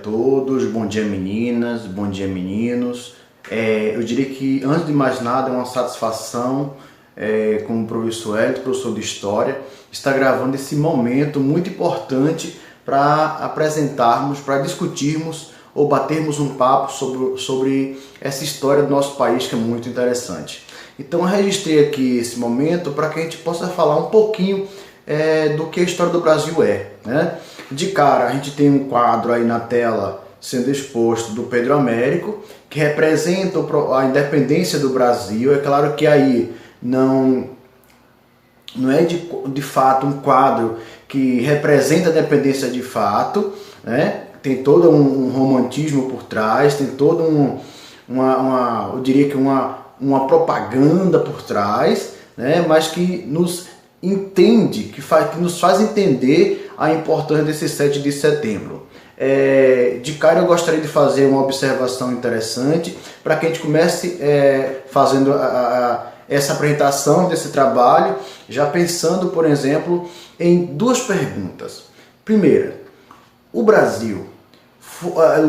todos, bom dia meninas, bom dia meninos. Eu diria que antes de mais nada é uma satisfação como professor Hélio, professor de História, estar gravando esse momento muito importante para apresentarmos, para discutirmos ou batermos um papo sobre essa história do nosso país que é muito interessante. Então eu registrei aqui esse momento para que a gente possa falar um pouquinho do que a história do Brasil é, né? De cara, a gente tem um quadro aí na tela sendo exposto do Pedro Américo, que representa a independência do Brasil. É claro que aí não é de fato um quadro que representa a independência de fato, né? Tem todo um romantismo por trás, tem todo eu diria que uma propaganda por trás, né? Mas que nos nos faz entender a importância desse 7 de setembro. De cara eu gostaria de fazer uma observação interessante para que a gente comece fazendo essa apresentação desse trabalho, já pensando, por exemplo, em duas perguntas. Primeira, o Brasil,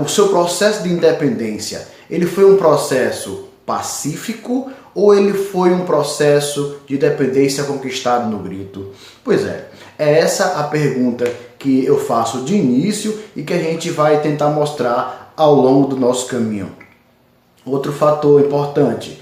o seu processo de independência, ele foi um processo pacífico ou ele foi um processo de independência conquistado no grito? Pois é essa a pergunta que eu faço de início e que a gente vai tentar mostrar ao longo do nosso caminho. Outro fator importante,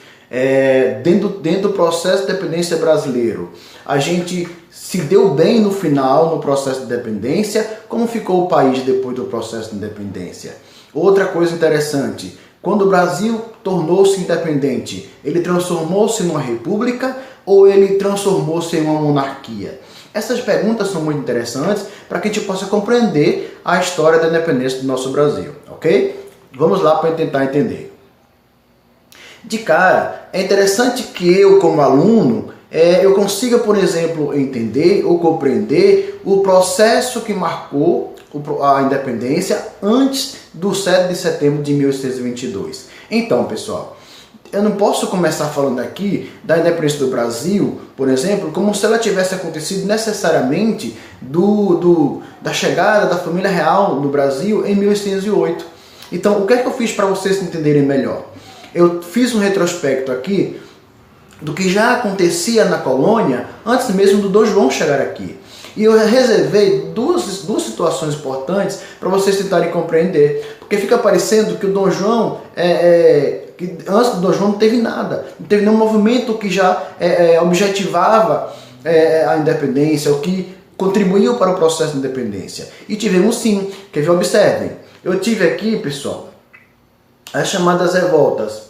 dentro do processo de independência brasileiro, a gente se deu bem no final no processo de independência, como ficou o país depois do processo de independência? Outra coisa interessante, quando o Brasil tornou-se independente, ele transformou-se numa república ou ele transformou-se em uma monarquia? Essas perguntas são muito interessantes para que a gente possa compreender a história da independência do nosso Brasil, ok? Vamos lá para tentar entender. De cara, é interessante que eu, como aluno, eu consiga, por exemplo, entender ou compreender o processo que marcou a independência antes do 7 de setembro de 1822. Então, pessoal, eu não posso começar falando aqui da independência do Brasil, por exemplo, como se ela tivesse acontecido necessariamente da chegada da família real no Brasil em 1808. Então, o que é que eu fiz para vocês entenderem melhor? Eu fiz um retrospecto aqui do que já acontecia na colônia antes mesmo do Dom João chegar aqui. E eu reservei duas situações importantes para vocês tentarem compreender. Porque fica parecendo que o Dom João, que antes do Dom João não teve nada. Não teve nenhum movimento que já objetivava a independência, ou que contribuiu para o processo de independência. E tivemos sim. Quer ver? Observem. Eu tive aqui, pessoal, as chamadas revoltas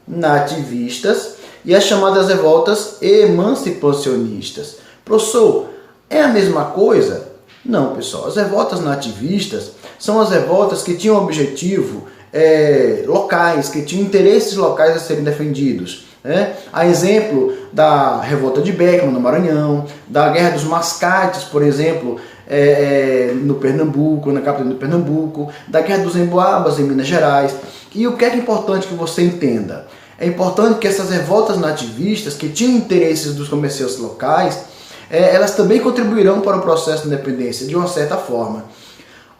nativistas e as chamadas revoltas emancipacionistas. Professor, é a mesma coisa? Não, pessoal. As revoltas nativistas são as revoltas que tinham objetivo locais, que tinham interesses locais a serem defendidos. A exemplo da revolta de Beckman no Maranhão, da Guerra dos Mascates, por exemplo, no Pernambuco, na capital do Pernambuco, da Guerra dos Emboabas em Minas Gerais. E o que é importante que você entenda? É importante que essas revoltas nativistas, que tinham interesses dos comerciantes locais, elas também contribuirão para o processo de independência, de uma certa forma.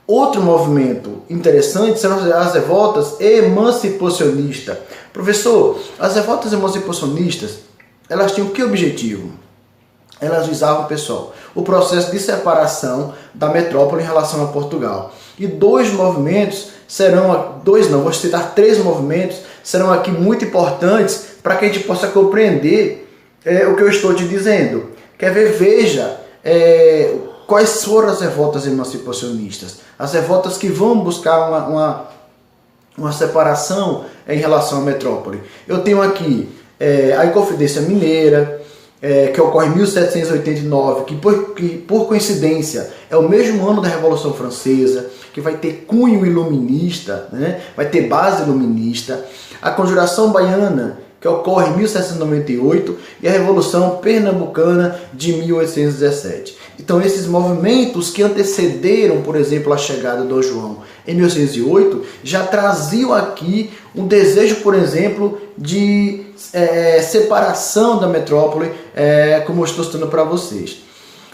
Outro movimento interessante são as revoltas emancipacionistas. Professor, as revoltas emancipacionistas, elas tinham que objetivo? Elas visavam, pessoal, o processo de separação da metrópole em relação a Portugal. E vou citar três movimentos, serão aqui muito importantes para que a gente possa compreender o que eu estou te dizendo. Quer ver? Veja quais foram as revoltas emancipacionistas. As revoltas que vão buscar uma separação em relação à metrópole. Eu tenho aqui a Inconfidência Mineira, que ocorre em 1789, que por coincidência é o mesmo ano da Revolução Francesa, que vai ter cunho iluminista, né? Vai ter base iluminista. A Conjuração Baiana, que ocorre em 1798, e a Revolução Pernambucana de 1817. Então esses movimentos que antecederam, por exemplo, a chegada do Dom João em 1808, já traziam aqui um desejo, por exemplo, de separação da metrópole, como eu estou citando para vocês.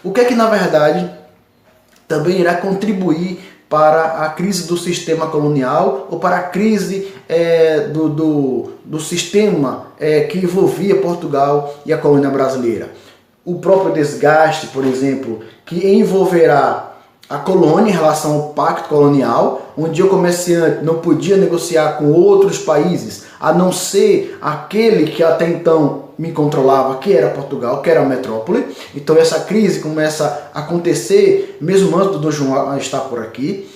O que é que, na verdade, também irá contribuir para a crise do sistema colonial ou para a crise do sistema que envolvia Portugal e a colônia brasileira. O próprio desgaste, por exemplo, que envolverá a colônia em relação ao pacto colonial, onde o comerciante não podia negociar com outros países, a não ser aquele que até então me controlava, que era Portugal, que era a metrópole. Então essa crise começa a acontecer mesmo antes do Dom João estar por aqui.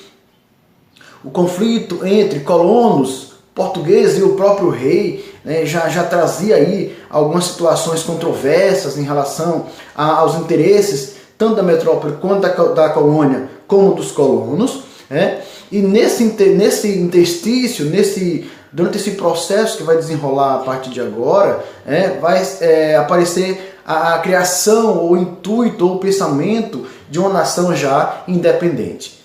O conflito entre colonos portugueses e o próprio rei, né, já trazia aí algumas situações controversas em relação aos interesses tanto da metrópole quanto da colônia, como dos colonos, né? E nesse interstício, durante esse processo que vai desenrolar a partir de agora, vai aparecer a criação, o intuito, ou o pensamento de uma nação já independente.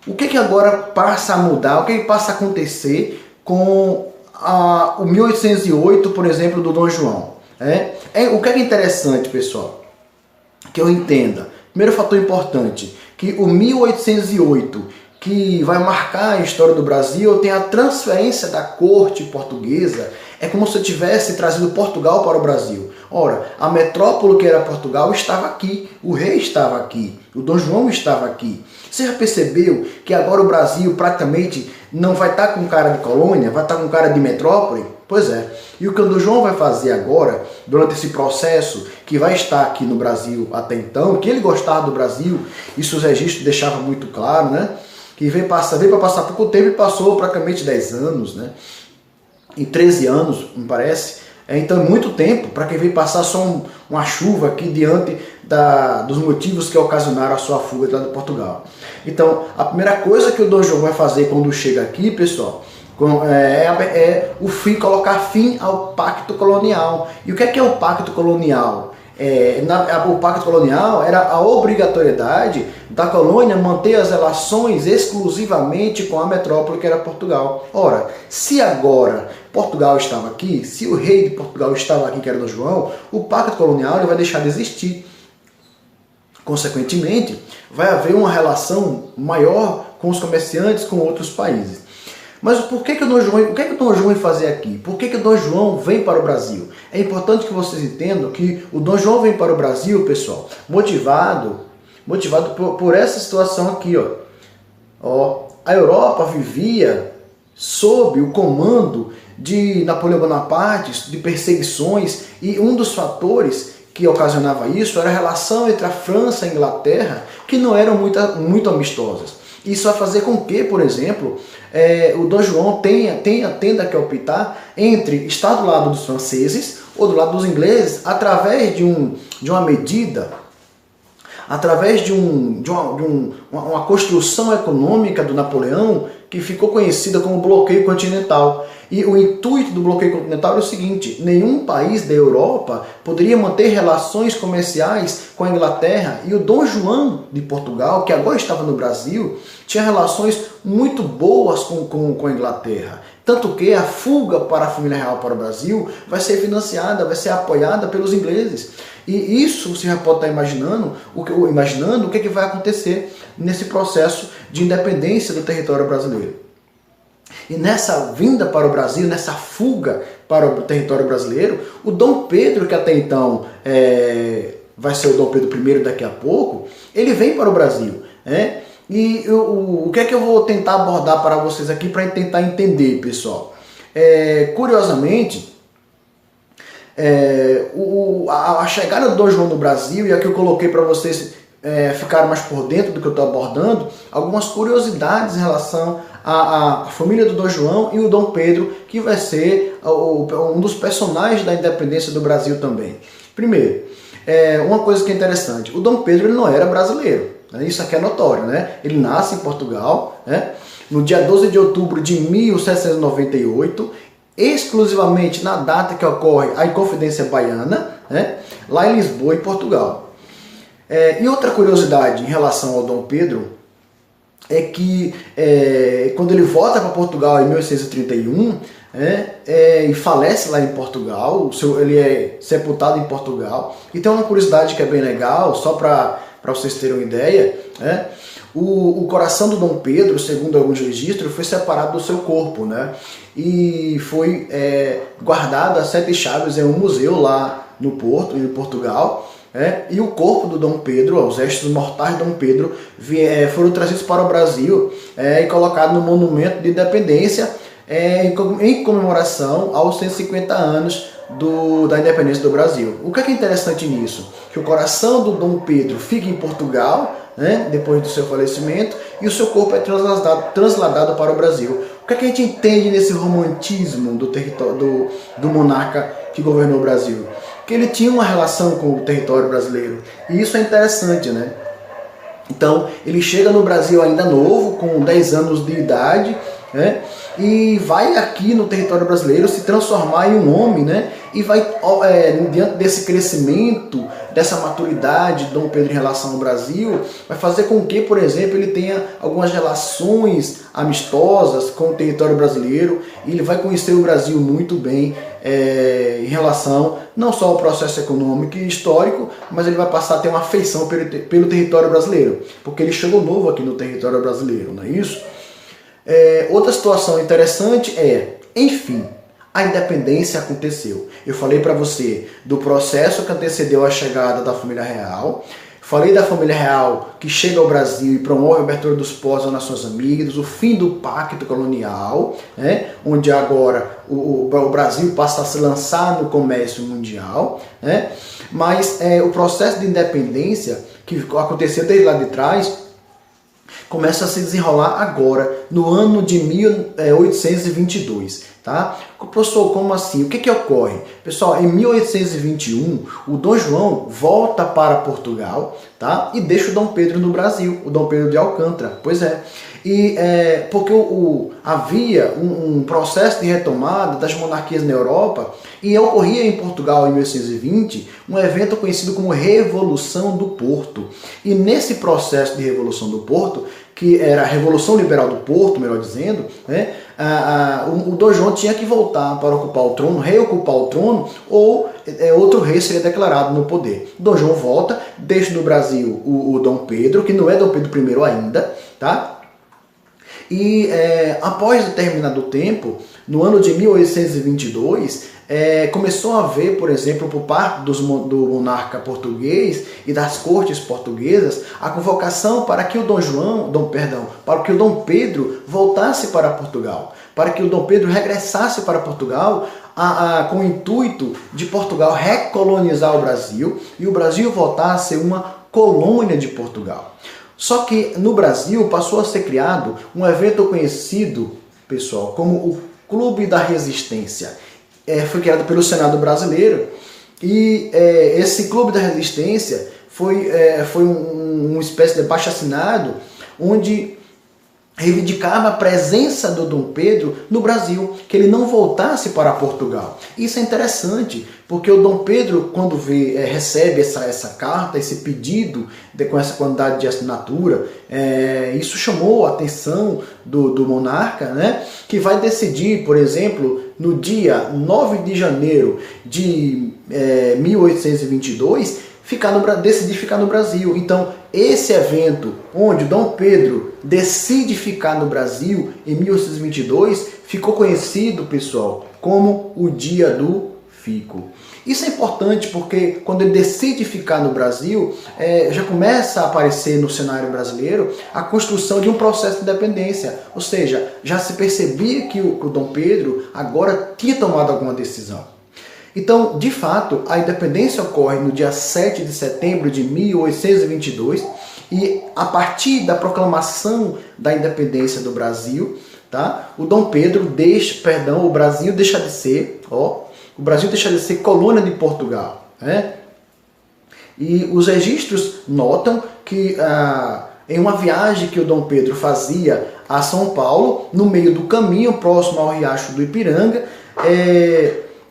O que agora passa a mudar, o que passa a acontecer com o 1808, por exemplo, do Dom João? O que é interessante, pessoal, que eu entenda. Primeiro fator importante, que o 1808, que vai marcar a história do Brasil, tem a transferência da corte portuguesa. É como se eu tivesse trazido Portugal para o Brasil. Ora, a metrópole que era Portugal estava aqui, o rei estava aqui, o Dom João estava aqui. Você já percebeu que agora o Brasil praticamente não vai estar com cara de colônia, vai estar com cara de metrópole? Pois é. E o que o Dom João vai fazer agora, durante esse processo que vai estar aqui no Brasil até então, que ele gostava do Brasil, isso os registros deixavam muito claro, né? Que veio para passar pouco tempo e passou praticamente 10 anos, né? Em 13 anos, me parece. Então é muito tempo para quem veio passar só uma chuva aqui diante dos motivos que ocasionaram a sua fuga de lá de Portugal. Então, a primeira coisa que o Dom João vai fazer quando chega aqui, pessoal, colocar fim ao pacto colonial. E o que é o pacto colonial? O pacto colonial era a obrigatoriedade da colônia manter as relações exclusivamente com a metrópole que era Portugal. Ora, se agora Portugal estava aqui, se o rei de Portugal estava aqui, que era Dom João, o pacto colonial ele vai deixar de existir. Consequentemente, vai haver uma relação maior com os comerciantes com outros países. Mas o que o Dom João vai fazer aqui? Por que o Dom João vem para o Brasil? É importante que vocês entendam que o Dom João vem para o Brasil, pessoal, motivado por essa situação aqui. A Europa vivia sob o comando de Napoleão Bonaparte, de perseguições, e um dos fatores que ocasionava isso era a relação entre a França e a Inglaterra, que não eram muito amistosas. Isso vai fazer com que, por exemplo, o Dom João tenda que optar entre estar do lado dos franceses ou do lado dos ingleses através de uma medida, através de uma construção econômica do Napoleão que ficou conhecida como bloqueio continental. E o intuito do bloqueio continental era o seguinte: nenhum país da Europa poderia manter relações comerciais com a Inglaterra, e o Dom João de Portugal, que agora estava no Brasil, tinha relações muito boas com a Inglaterra. Tanto que a fuga para a família real para o Brasil vai ser financiada, vai ser apoiada pelos ingleses. E isso você já pode estar imaginando o que vai acontecer nesse processo de independência do território brasileiro. E nessa vinda para o Brasil, nessa fuga para o território brasileiro, o Dom Pedro, que até então vai ser o Dom Pedro I daqui a pouco, ele vem para o Brasil. E o que é que eu vou tentar abordar para vocês aqui para tentar entender, pessoal? Curiosamente, a chegada do Dom João no Brasil, e aqui eu coloquei para vocês ficarem mais por dentro do que eu estou abordando, algumas curiosidades em relação à família do Dom João e o Dom Pedro, que vai ser um dos personagens da independência do Brasil também. Primeiro, uma coisa que é interessante, o Dom Pedro ele não era brasileiro, né? Isso aqui é notório, né? Ele nasce em Portugal, né? No dia 12 de outubro de 1798, exclusivamente na data que ocorre a Inconfidência Baiana, né? Lá em Lisboa, em Portugal. E outra curiosidade em relação ao Dom Pedro é que quando ele volta para Portugal em 1831 e falece lá em Portugal, ele é sepultado em Portugal. E tem uma curiosidade que é bem legal, só para vocês terem uma ideia, o coração do Dom Pedro, segundo alguns registros, foi separado do seu corpo, né? E foi guardado a 7 chaves em um museu lá no Porto, em Portugal. E o corpo do Dom Pedro, os restos mortais de Dom Pedro, foram trazidos para o Brasil e colocados no Monumento de Independência em comemoração aos 150 anos da independência do Brasil. O que é interessante nisso? Que o coração do Dom Pedro fica em Portugal, né, depois do seu falecimento, e o seu corpo é trasladado para o Brasil. O que é que a gente entende nesse romantismo do território do monarca que governou o Brasil? Que ele tinha uma relação com o território brasileiro. E isso é interessante, né? Então, ele chega no Brasil ainda novo, com 10 anos de idade, né? E vai aqui no território brasileiro se transformar em um homem, né? E vai, diante desse crescimento, dessa maturidade de Dom Pedro em relação ao Brasil, vai fazer com que, por exemplo, ele tenha algumas relações amistosas com o território brasileiro, e ele vai conhecer o Brasil muito bem em relação não só ao processo econômico e histórico, mas ele vai passar a ter uma afeição pelo território brasileiro, porque ele chegou novo aqui no território brasileiro, não é isso? Outra situação interessante enfim, a independência aconteceu. Eu falei para você do processo que antecedeu a chegada da família real. Falei da família real que chega ao Brasil e promove a abertura dos portos às nações amigas, o fim do pacto colonial, né, onde agora o Brasil passa a se lançar no comércio mundial, né, mas o processo de independência que aconteceu desde lá de trás começa a se desenrolar agora, no ano de 1822. Tá? Professor, como assim? O que ocorre? Pessoal, em 1821, o Dom João volta para Portugal, tá? E deixa o Dom Pedro no Brasil, o Dom Pedro de Alcântara. Pois é. E porque havia um processo de retomada das monarquias na Europa, e ocorria em Portugal em 1820 um evento conhecido como Revolução do Porto. E nesse processo de Revolução do Porto, que era a Revolução Liberal do Porto, melhor dizendo, né, o Dom João tinha que voltar para ocupar o trono, reocupar o trono, ou outro rei seria declarado no poder. Dom João volta, deixa no Brasil o Dom Pedro, que não é Dom Pedro I ainda, tá? E após determinado tempo, no ano de 1822, começou a haver, por exemplo, por parte do monarca português e das cortes portuguesas, a convocação para que o para que o Dom Pedro voltasse para Portugal, para que o Dom Pedro regressasse para Portugal com o intuito de Portugal recolonizar o Brasil e o Brasil voltar a ser uma colônia de Portugal. Só que no Brasil passou a ser criado um evento conhecido, pessoal, como o Clube da Resistência. Foi criado pelo Senado brasileiro, e esse Clube da Resistência foi uma espécie de abaixo-assinado onde reivindicava a presença do Dom Pedro no Brasil, que ele não voltasse para Portugal. Isso é interessante, porque o Dom Pedro, quando recebe essa carta, esse pedido com essa quantidade de assinatura, isso chamou a atenção do monarca, né, que vai decidir, por exemplo, no dia 9 de janeiro de 1822, decidir ficar no Brasil. Então, esse evento onde Dom Pedro decide ficar no Brasil em 1822 ficou conhecido, pessoal, como o Dia do Fico. Isso é importante porque quando ele decide ficar no Brasil, já começa a aparecer no cenário brasileiro a construção de um processo de independência. Ou seja, já se percebia que o Dom Pedro agora tinha tomado alguma decisão. Então, de fato, a independência ocorre no dia 7 de setembro de 1822 e a partir da proclamação da independência do Brasil, tá? O Brasil deixa de ser, colônia de Portugal, né? E os registros notam que em uma viagem que o Dom Pedro fazia a São Paulo, no meio do caminho, próximo ao Riacho do Ipiranga,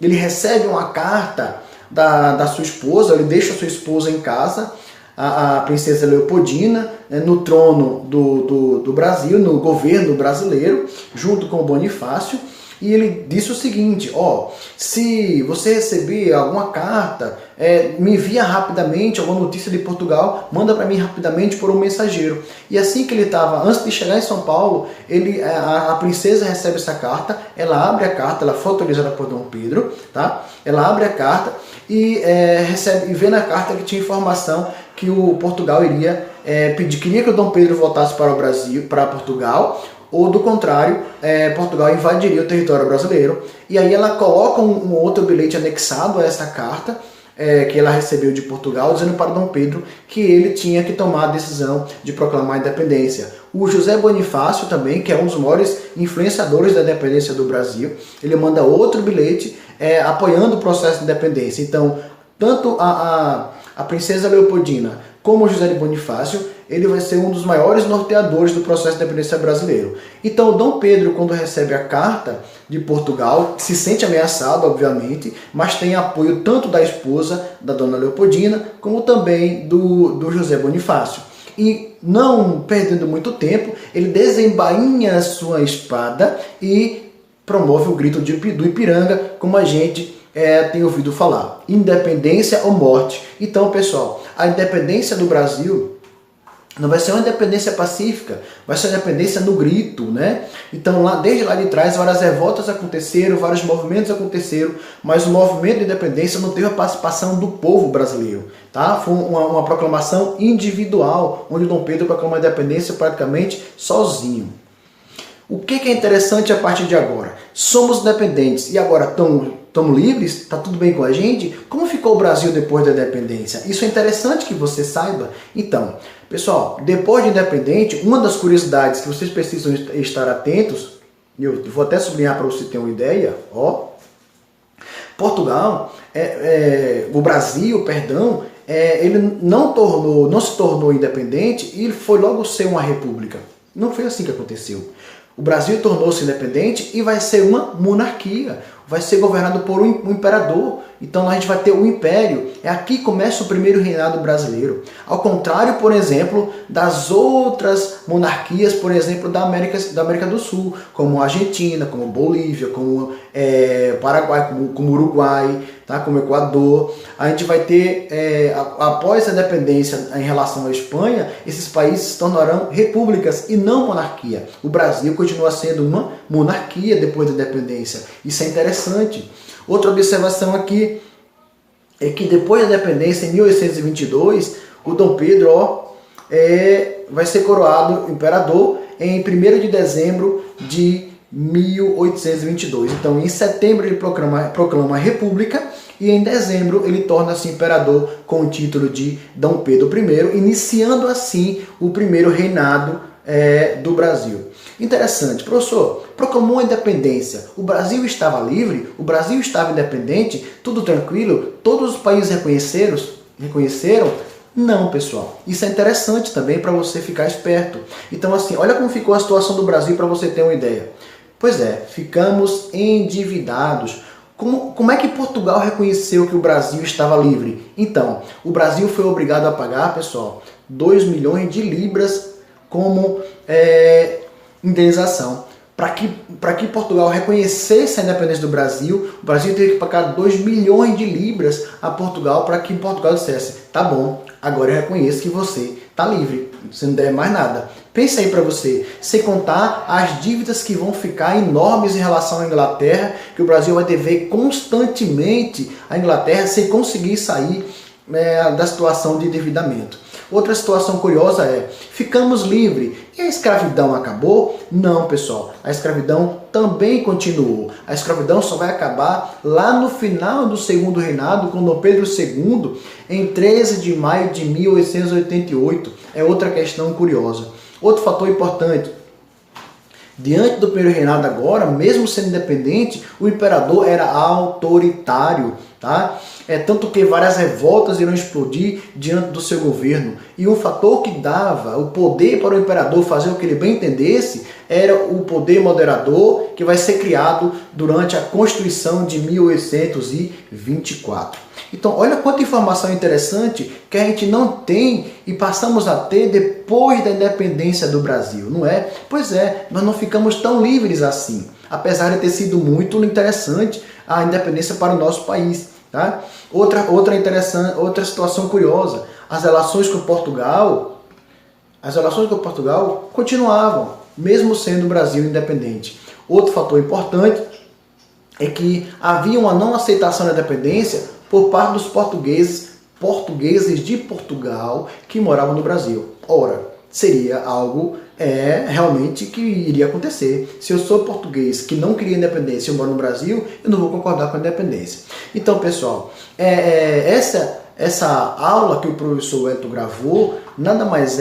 ele recebe uma carta da sua esposa, ele deixa a sua esposa em casa, a princesa Leopoldina, no trono do Brasil, no governo brasileiro, junto com o Bonifácio, E ele disse o seguinte: ó, se você receber alguma carta, me envia rapidamente alguma notícia de Portugal, manda para mim rapidamente por um mensageiro. E assim que ele estava, antes de chegar em São Paulo, a princesa recebe essa carta, ela abre a carta, ela foi autorizada por Dom Pedro, tá? Ela abre a carta e recebe, e vê na carta que tinha informação que o Portugal queria que o Dom Pedro voltasse para o Brasil, para Portugal, ou do contrário, Portugal invadiria o território brasileiro. E aí ela coloca um outro bilhete anexado a essa carta, que ela recebeu de Portugal, dizendo para Dom Pedro que ele tinha que tomar a decisão de proclamar a independência. O José Bonifácio também, que é um dos maiores influenciadores da independência do Brasil, ele manda outro bilhete apoiando o processo de independência. Então, tanto a princesa Leopoldina como o José de Bonifácio, ele vai ser um dos maiores norteadores do processo de independência brasileiro. Então, o Dom Pedro, quando recebe a carta de Portugal, se sente ameaçado, obviamente, mas tem apoio tanto da esposa, da dona Leopoldina, como também do José Bonifácio. E, não perdendo muito tempo, ele desembainha a sua espada e promove o grito do Ipiranga, como a gente tem ouvido falar. Independência ou morte. Então, pessoal, a independência do Brasil não vai ser uma independência pacífica, vai ser uma independência no grito, né? Então, desde lá de trás, várias revoltas aconteceram, vários movimentos aconteceram, mas o movimento de independência não teve a participação do povo brasileiro, tá? Foi uma proclamação individual, onde Dom Pedro proclamou a independência praticamente sozinho. O que é interessante a partir de agora? Somos independentes e agora estamos livres? Está tudo bem com a gente? Como ficou o Brasil depois da independência? Isso é interessante que você saiba. Então, pessoal, depois de independente, uma das curiosidades que vocês precisam estar atentos, e eu vou até sublinhar para você ter uma ideia, ó. Portugal, o Brasil, perdão, ele não se tornou independente e foi logo ser uma república. Não foi assim que aconteceu. O Brasil tornou-se independente e vai ser uma monarquia, vai ser governado por um imperador. Então a gente vai ter o império. É aqui que começa o primeiro reinado brasileiro. Ao contrário, por exemplo, das outras monarquias, por exemplo, da América do Sul, como a Argentina, como Bolívia, como Paraguai, como Uruguai, tá? Como Equador. A gente vai ter, após a independência em relação à Espanha, esses países se tornarão repúblicas e não monarquia. O Brasil continua sendo uma monarquia depois da independência. Isso é interessante. Outra observação aqui é que depois da independência, em 1822, o Dom Pedro vai ser coroado imperador em 1º de dezembro de 1822. Então, em setembro ele proclama a república e em dezembro ele torna-se imperador com o título de Dom Pedro I, iniciando assim o primeiro reinado do Brasil. Interessante, professor, proclamou a independência, o Brasil estava livre, o Brasil estava independente, tudo tranquilo, todos os países reconheceram? Não, pessoal. Isso é interessante também para você ficar esperto. Então, assim, olha como ficou a situação do Brasil para você ter uma ideia. Pois é, ficamos endividados. Como é que Portugal reconheceu que o Brasil estava livre? Então, o Brasil foi obrigado a pagar, pessoal, 2 milhões de libras como indenização. Para que Portugal reconhecesse a independência do Brasil, o Brasil teve que pagar 2 milhões de libras a Portugal para que Portugal dissesse: tá bom, agora eu reconheço que você está livre, você não deve mais nada. Pensa aí para você, sem contar as dívidas que vão ficar enormes em relação à Inglaterra, que o Brasil vai dever constantemente à Inglaterra sem conseguir sair da situação de endividamento. Outra situação curiosa ficamos livres. E a escravidão acabou? Não, pessoal. A escravidão também continuou. A escravidão só vai acabar lá no final do segundo reinado, com Dom Pedro II, em 13 de maio de 1888. É outra questão curiosa. Outro fator importante. Diante do primeiro reinado agora, mesmo sendo independente, o imperador era autoritário. Tá? Tanto que várias revoltas irão explodir diante do seu governo. E o fator que dava o poder para o imperador fazer o que ele bem entendesse era o poder moderador que vai ser criado durante a Constituição de 1824. Então, olha quanta informação interessante que a gente não tem e passamos a ter depois da independência do Brasil, não é? Pois é, nós não ficamos tão livres assim, apesar de ter sido muito interessante a independência para o nosso país. Tá? Outra situação curiosa, as relações com Portugal continuavam, mesmo sendo o Brasil independente. Outro fator importante é que havia uma não aceitação da independência por parte dos portugueses de Portugal que moravam no Brasil. Ora, seria algo realmente que iria acontecer. Se eu sou português que não queria independência e eu moro no Brasil, eu não vou concordar com a independência. Então, pessoal, essa aula que o professor Wellington gravou, nada mais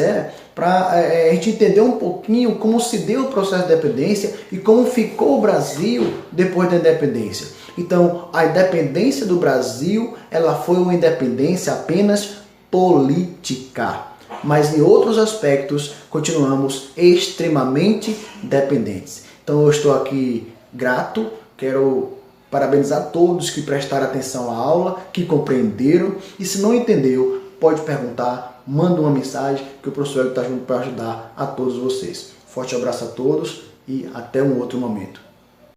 para a gente entender um pouquinho como se deu o processo de independência e como ficou o Brasil depois da independência. Então, a independência do Brasil, ela foi uma independência apenas política. Mas em outros aspectos continuamos extremamente dependentes. Então eu estou aqui grato, quero parabenizar todos que prestaram atenção à aula, que compreenderam, e se não entendeu, pode perguntar, manda uma mensagem que o professor está junto para ajudar a todos vocês. Forte abraço a todos e até um outro momento.